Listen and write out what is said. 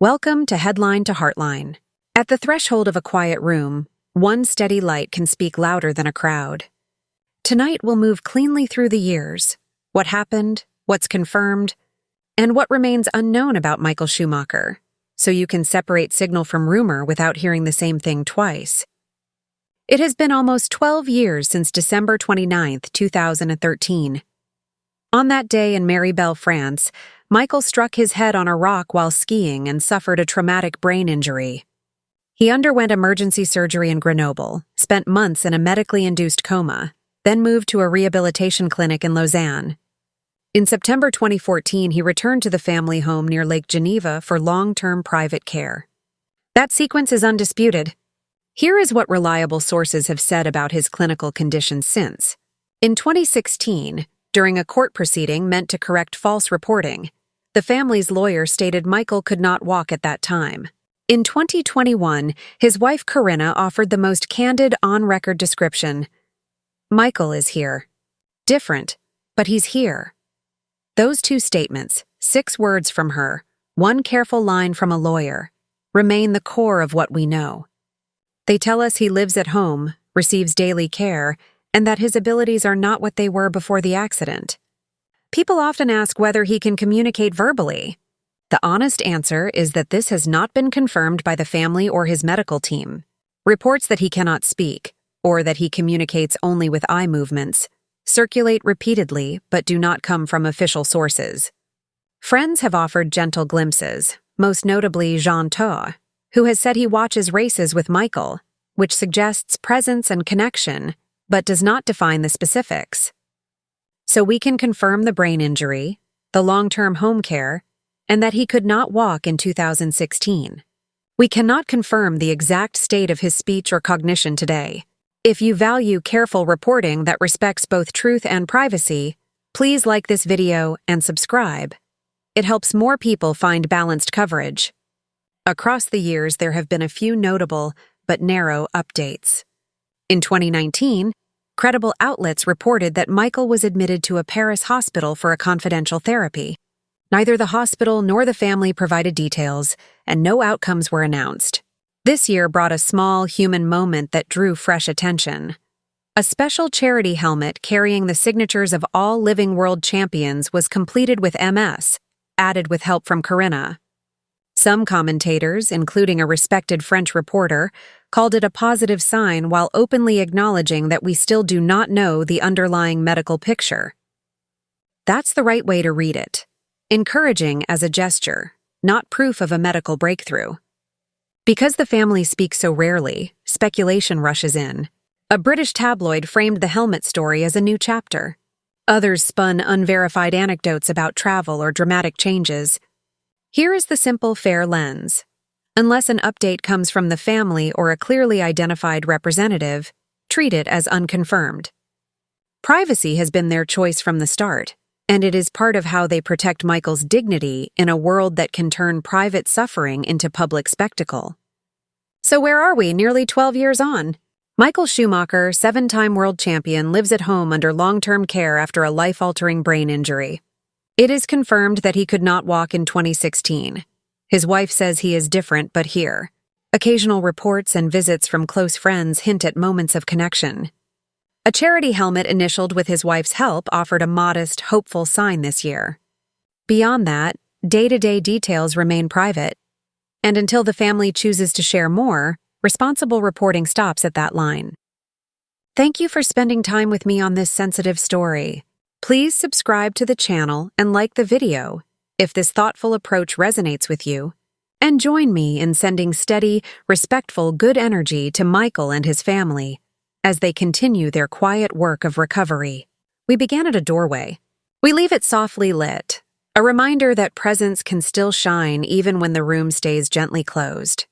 Welcome to Headline to Heartline. At the threshold of a quiet room, one steady light can speak louder than a crowd. Tonight we'll move cleanly through the years, what happened, what's confirmed, and what remains unknown about Michael Schumacher, so you can separate signal from rumor without hearing the same thing twice. It has been almost 12 years since December 29, 2013. On that day in Méribel, France, Michael struck his head on a rock while skiing and suffered a traumatic brain injury. He underwent emergency surgery in Grenoble, spent months in a medically induced coma, then moved to a rehabilitation clinic in Lausanne. In September 2014, he returned to the family home near Lake Geneva for long-term private care. That sequence is undisputed. Here is what reliable sources have said about his clinical condition since. In 2016, during a court proceeding meant to correct false reporting, the family's lawyer stated Michael could not walk at that time. In 2021, his wife Corinna offered the most candid on-record description. Michael is here. Different, but he's here. Those two statements, 6 words from her, 1 careful line from a lawyer, remain the core of what we know. They tell us he lives at home, receives daily care, and that his abilities are not what they were before the accident. People often ask whether he can communicate verbally. The honest answer is that this has not been confirmed by the family or his medical team. Reports that he cannot speak, or that he communicates only with eye movements, circulate repeatedly but do not come from official sources. Friends have offered gentle glimpses, most notably Jean Todt, who has said he watches races with Michael, which suggests presence and connection, but does not define the specifics. So we can confirm the brain injury, the long-term home care, and that he could not walk in 2016. We cannot confirm the exact state of his speech or cognition today. If you value careful reporting that respects both truth and privacy, please like this video and subscribe. It helps more people find balanced coverage. Across the years, there have been a few notable but narrow updates. In 2019, credible outlets reported that Michael was admitted to a Paris hospital for a confidential therapy. Neither the hospital nor the family provided details, and no outcomes were announced. This year brought a small human moment that drew fresh attention. A special charity helmet carrying the signatures of all living world champions was completed with MS, added with help from Corinna. Some commentators, including a respected French reporter, called it a positive sign while openly acknowledging that we still do not know the underlying medical picture. That's the right way to read it. Encouraging as a gesture, not proof of a medical breakthrough. Because the family speaks so rarely, speculation rushes in. A British tabloid framed the helmet story as a new chapter. Others spun unverified anecdotes about travel or dramatic changes. Here is the simple, fair lens. Unless an update comes from the family or a clearly identified representative, treat it as unconfirmed. Privacy has been their choice from the start, and it is part of how they protect Michael's dignity in a world that can turn private suffering into public spectacle. So where are we, nearly 12 years on? Michael Schumacher, 7-time world champion, lives at home under long-term care after a life-altering brain injury. It is confirmed that he could not walk in 2016. His wife says he is different but here. Occasional reports and visits from close friends hint at moments of connection. A charity helmet initialed with his wife's help offered a modest, hopeful sign this year. Beyond that, day-to-day details remain private. And until the family chooses to share more, responsible reporting stops at that line. Thank you for spending time with me on this sensitive story. Please subscribe to the channel and like the video if this thoughtful approach resonates with you, and join me in sending steady, respectful, good energy to Michael and his family as they continue their quiet work of recovery. We began at a doorway. We leave it softly lit, a reminder that presence can still shine even when the room stays gently closed.